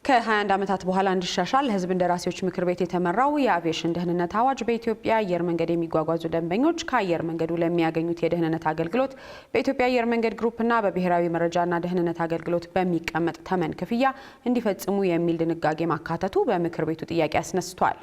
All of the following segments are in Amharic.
ከ21 ዓመታት በኋላ እንዲሻሻል ህዝብ እንደራሴዎች ምክር ቤት የተመራው የአቪዬሽን ደህንነት አዋጅ በኢትዮጵያ አየር መንገድ የሚጓጓዙ ደንበኞች ከአየር መንገዱ ለሚያገኙት የደህንነት አገልግሎት በኢትዮጵያ አየር መንገድ ግሩፕና በብሔራዊ መረጃና ደህንነት አገልግሎት በሚቀመጥ ተመን ክፍያ እንዲፈጽሙ የሚል ድንጋጌ ማካተቱ በምክር ቤቱ ጥያቄ አስነስቷል።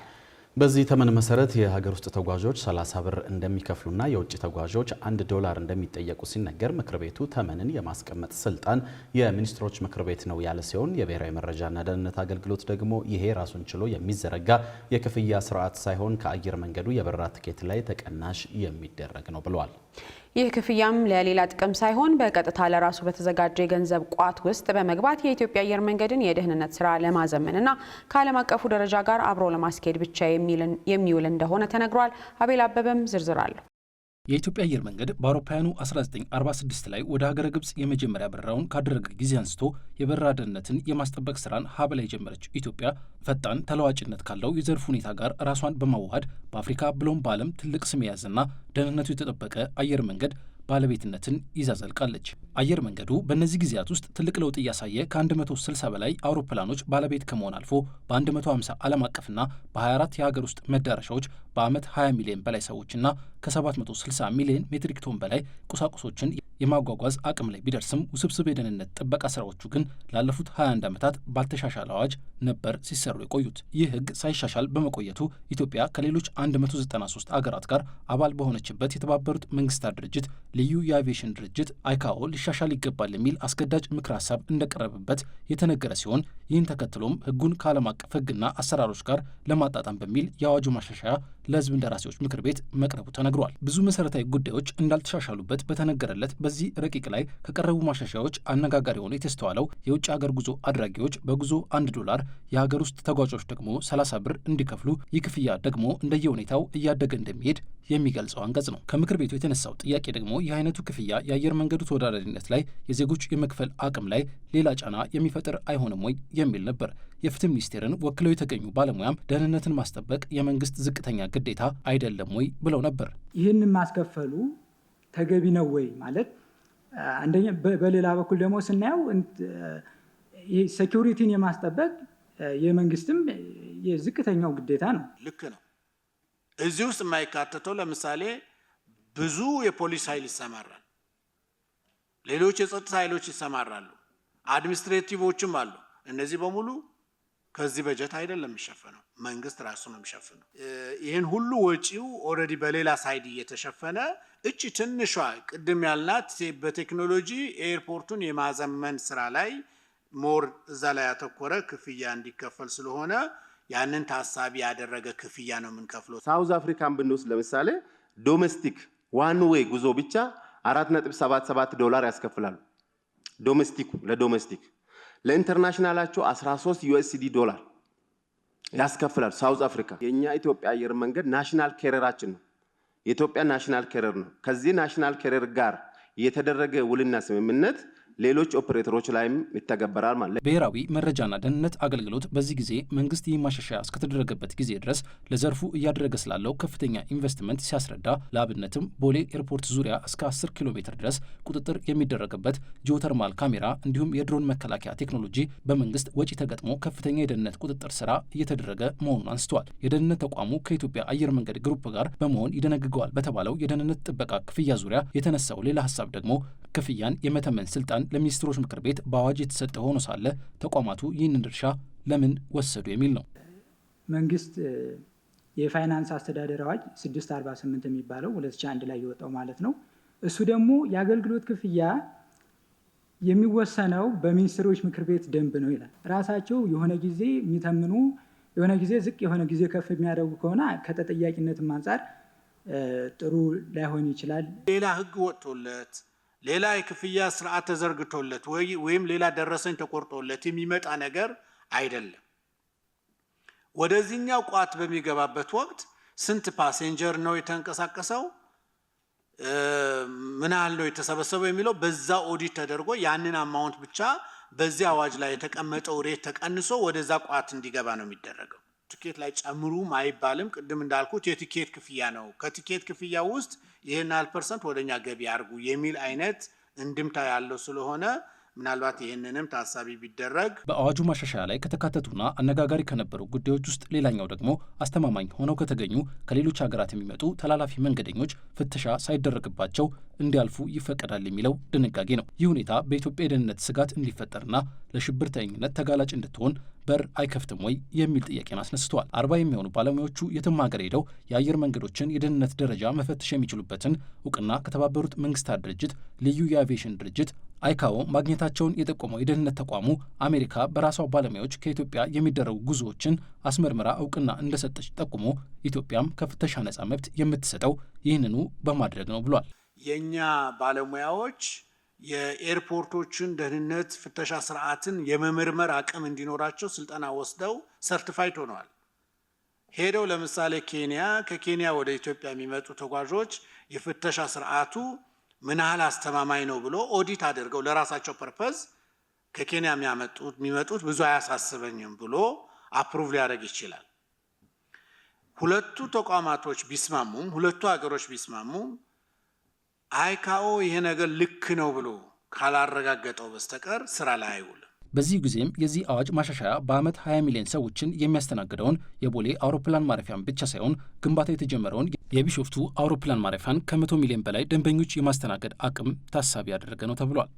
በዚህ ተመን መሰረት የሀገር ውስጥ ተጓዦች 30 ብር እንደሚከፍሉና የውጭ ተጓዦች $1 እንደሚጠየቁ ሲነገር ምክር ቤቱ ተመንን የማስቀመጥ ስልጣን የሚኒስትሮች ምክር ቤት ነው ያለ ሲሆን የብሔራዊ መረጃና ደህንነት አገልግሎት ደግሞ ይሄ ራሱን ችሎ የሚዘረጋ የክፍያ ስርዓት ሳይሆን ከአየር መንገዱ የበረራ ትኬት ላይ ተቀናሽ የሚደረግ ነው ብለዋል። ይህ ክፍያም ለሌላ ጥቅም ሳይሆን በቀጥታ ለራሱ በተዘጋጀ የገንዘብ ቋት ውስጥ በመግባት የኢትዮጵያ አየር መንገድን የደህንነት ስራ ለማዘመንና ከዓለም አቀፉ ደረጃ ጋር አብሮ ለማስኬድ ብቻ የሚውል እንደሆነ ተነግሯል። አቤል አበበም ዝርዝር አለው። የኢትዮጵያ አየር መንገድ በአውሮፓውያኑ 1946 ላይ ወደ ሀገረ ግብጽ የመጀመሪያ በረራውን ካደረገ ጊዜ አንስቶ የበረራ ደህንነትን የማስጠበቅ ስራን ሀብላ የጀመረችው ኢትዮጵያ ፈጣን ተለዋጭነት ካለው የዘርፍ ሁኔታ ጋር ራሷን በማዋሃድ በአፍሪካ ብሎም በዓለም ትልቅ ስም የያዘና ደህንነቱ የተጠበቀ አየር መንገድ ባለቤትነትን ይዛ ዘልቃለች። አየር መንገዱ በእነዚህ ጊዜያት ውስጥ ትልቅ ለውጥ እያሳየ ከ160 በላይ አውሮፕላኖች ባለቤት ከመሆን አልፎ በ150 ዓለም አቀፍና በ24 የሀገር ውስጥ መዳረሻዎች በዓመት 20 ሚሊዮን በላይ ሰዎችና ከ760 ሚሊዮን ሜትሪክ ቶን በላይ ቁሳቁሶችን የማጓጓዝ አቅም ላይ ቢደርስም ውስብስብ የደህንነት ጥበቃ ስራዎቹ ግን ላለፉት 21 ዓመታት ባልተሻሻለ አዋጅ ነበር ሲሰሩ የቆዩት። ይህ ሕግ ሳይሻሻል በመቆየቱ ኢትዮጵያ ከሌሎች 193 አገራት ጋር አባል በሆነችበት የተባበሩት መንግስታት ድርጅት ልዩ የአቪዬሽን ድርጅት አይካኦ ሊሻሻል ይገባል የሚል አስገዳጅ ምክር ሀሳብ እንደቀረበበት የተነገረ ሲሆን ይህን ተከትሎም ሕጉን ከዓለም አቀፍ ሕግና አሰራሮች ጋር ለማጣጣም በሚል የአዋጁ ማሻሻያ ለህዝብ እንደራሴዎች ምክር ቤት መቅረቡ ተነግሯል። ብዙ መሰረታዊ ጉዳዮች እንዳልተሻሻሉበት በተነገረለት በዚህ ረቂቅ ላይ ከቀረቡ ማሻሻያዎች አነጋጋሪ ሆኖ የተስተዋለው የውጭ ሀገር ጉዞ አድራጊዎች በጉዞ $1 የሀገር ውስጥ ተጓዦች ደግሞ 30 ብር እንዲከፍሉ ይህ ክፍያ ደግሞ እንደየሁኔታው እያደገ እንደሚሄድ የሚገልጸው አንቀጽ ነው። ከምክር ቤቱ የተነሳው ጥያቄ ደግሞ ይህ አይነቱ ክፍያ የአየር መንገዱ ተወዳዳሪነት ላይ የዜጎች የመክፈል አቅም ላይ ሌላ ጫና የሚፈጥር አይሆንም ወይ የሚል ነበር። የፍትህ ሚኒስቴርን ወክለው የተገኙ ባለሙያም ደህንነትን ማስጠበቅ የመንግስት ዝቅተኛ ግዴታ አይደለም ወይ ብለው ነበር። ይህንን ማስከፈሉ ተገቢ ነው ወይ ማለት አንደኛ፣ በሌላ በኩል ደግሞ ስናየው ሴኩሪቲን የማስጠበቅ የመንግስትም የዝቅተኛው ግዴታ ነው። ልክ ነው። እዚህ ውስጥ የማይካተተው ለምሳሌ ብዙ የፖሊስ ኃይል ይሰማራል፣ ሌሎች የጸጥታ ኃይሎች ይሰማራሉ፣ አድሚኒስትሬቲቮችም አሉ። እነዚህ በሙሉ ከዚህ በጀት አይደለም የሚሸፈነው፣ መንግስት ራሱ ነው የሚሸፍነው። ይህን ሁሉ ወጪው ኦልሬዲ በሌላ ሳይድ እየተሸፈነ እቺ ትንሿ ቅድም ያልናት በቴክኖሎጂ ኤርፖርቱን የማዘመን ስራ ላይ ሞር እዛ ላይ ያተኮረ ክፍያ እንዲከፈል ስለሆነ ያንን ታሳቢ ያደረገ ክፍያ ነው የምንከፍለው። ሳውዝ አፍሪካን ብንወስድ ለምሳሌ ዶሜስቲክ ዋን ዌይ ጉዞ ብቻ $4.77 ያስከፍላሉ። ዶሜስቲኩ ለዶሜስቲክ ለኢንተርናሽናላቸው $13 ያስከፍላሉ። ሳውዝ አፍሪካ የኛ ኢትዮጵያ አየር መንገድ ናሽናል ኬረራችን ነው። የኢትዮጵያ ናሽናል ኬረር ነው። ከዚህ ናሽናል ኬረር ጋር የተደረገ ውልና ስምምነት ሌሎች ኦፕሬተሮች ላይም ይተገበራል ማለት። ብሔራዊ መረጃና ደህንነት አገልግሎት በዚህ ጊዜ መንግስት ይህ ማሻሻያ እስከተደረገበት ጊዜ ድረስ ለዘርፉ እያደረገ ስላለው ከፍተኛ ኢንቨስትመንት ሲያስረዳ ለአብነትም ቦሌ ኤርፖርት ዙሪያ እስከ 10 ኪሎ ሜትር ድረስ ቁጥጥር የሚደረግበት ጂኦተርማል ካሜራ እንዲሁም የድሮን መከላከያ ቴክኖሎጂ በመንግስት ወጪ ተገጥሞ ከፍተኛ የደህንነት ቁጥጥር ስራ እየተደረገ መሆኑን አንስተዋል። የደህንነት ተቋሙ ከኢትዮጵያ አየር መንገድ ግሩፕ ጋር በመሆን ይደነግገዋል በተባለው የደህንነት ጥበቃ ክፍያ ዙሪያ የተነሳው ሌላ ሀሳብ ደግሞ ክፍያን የመተመን ስልጣን ለሚኒስትሮች ምክር ቤት በአዋጅ የተሰጠ ሆኖ ሳለ ተቋማቱ ይህንን ድርሻ ለምን ወሰዱ የሚል ነው። መንግስት የፋይናንስ አስተዳደር አዋጅ 648 የሚባለው 2001 ላይ የወጣው ማለት ነው። እሱ ደግሞ የአገልግሎት ክፍያ የሚወሰነው በሚኒስትሮች ምክር ቤት ደንብ ነው ይላል። ራሳቸው የሆነ ጊዜ የሚተምኑ የሆነ ጊዜ ዝቅ የሆነ ጊዜ ከፍ የሚያደርጉ ከሆነ ከተጠያቂነትም አንጻር ጥሩ ላይሆን ይችላል። ሌላ ህግ ወጥቶለት ሌላ የክፍያ ስርዓት ተዘርግቶለት ወይም ሌላ ደረሰኝ ተቆርጦለት የሚመጣ ነገር አይደለም። ወደዚህኛው ቋት በሚገባበት ወቅት ስንት ፓሴንጀር ነው የተንቀሳቀሰው፣ ምን ያህል ነው የተሰበሰበው የሚለው በዛ ኦዲት ተደርጎ ያንን አማውንት ብቻ በዚህ አዋጅ ላይ የተቀመጠው ሬት ተቀንሶ ወደዛ ቋት እንዲገባ ነው የሚደረገው። ቲኬት ላይ ጨምሩም አይባልም። ቅድም እንዳልኩት የቲኬት ክፍያ ነው። ከቲኬት ክፍያ ውስጥ ይሄን ያህል % ወደኛ ገቢ አድርጉ የሚል አይነት እንድምታ ያለው ስለሆነ ምናልባት ይህንንም ታሳቢ ቢደረግ። በአዋጁ ማሻሻያ ላይ ከተካተቱና አነጋጋሪ ከነበሩ ጉዳዮች ውስጥ ሌላኛው ደግሞ አስተማማኝ ሆነው ከተገኙ ከሌሎች ሀገራት የሚመጡ ተላላፊ መንገደኞች ፍተሻ ሳይደረግባቸው እንዲያልፉ ይፈቀዳል የሚለው ድንጋጌ ነው። ይህ ሁኔታ በኢትዮጵያ የደህንነት ስጋት እንዲፈጠርና ለሽብርተኝነት ተጋላጭ እንድትሆን በር አይከፍትም ወይ የሚል ጥያቄን አስነስተዋል። 40 የሚሆኑ ባለሙያዎቹ የትም ሀገር ሄደው የአየር መንገዶችን የደህንነት ደረጃ መፈተሽ የሚችሉበትን እውቅና ከተባበሩት መንግስታት ድርጅት ልዩ የአቪዬሽን ድርጅት አይካኦ ማግኘታቸውን የጠቆመው የደህንነት ተቋሙ አሜሪካ በራሷ ባለሙያዎች ከኢትዮጵያ የሚደረጉ ጉዞዎችን አስመርምራ እውቅና እንደሰጠች ጠቁሞ ኢትዮጵያም ከፍተሻ ነጻ መብት የምትሰጠው ይህንኑ በማድረግ ነው ብሏል። የእኛ ባለሙያዎች የኤርፖርቶችን ደህንነት ፍተሻ ስርዓትን የመመርመር አቅም እንዲኖራቸው ስልጠና ወስደው ሰርቲፋይድ ሆነዋል። ሄደው ለምሳሌ ኬንያ፣ ከኬንያ ወደ ኢትዮጵያ የሚመጡ ተጓዦች የፍተሻ ስርዓቱ ምን ያህል አስተማማኝ ነው ብሎ ኦዲት አድርገው ለራሳቸው ፐርፐዝ ከኬንያ የሚመጡት ብዙ አያሳስበኝም ብሎ አፕሩቭ ሊያደርግ ይችላል። ሁለቱ ተቋማቶች ቢስማሙም፣ ሁለቱ ሀገሮች ቢስማሙም አይካኦ ይሄ ነገር ልክ ነው ብሎ ካላረጋገጠው በስተቀር ስራ ላይ አይውልም። በዚህ ጊዜም የዚህ አዋጅ ማሻሻያ በዓመት 20 ሚሊዮን ሰዎችን የሚያስተናግደውን የቦሌ አውሮፕላን ማረፊያን ብቻ ሳይሆን ግንባታ የተጀመረውን የቢሾፍቱ አውሮፕላን ማረፊያን ከ100 ሚሊዮን በላይ ደንበኞች የማስተናገድ አቅም ታሳቢ ያደረገ ነው ተብሏል።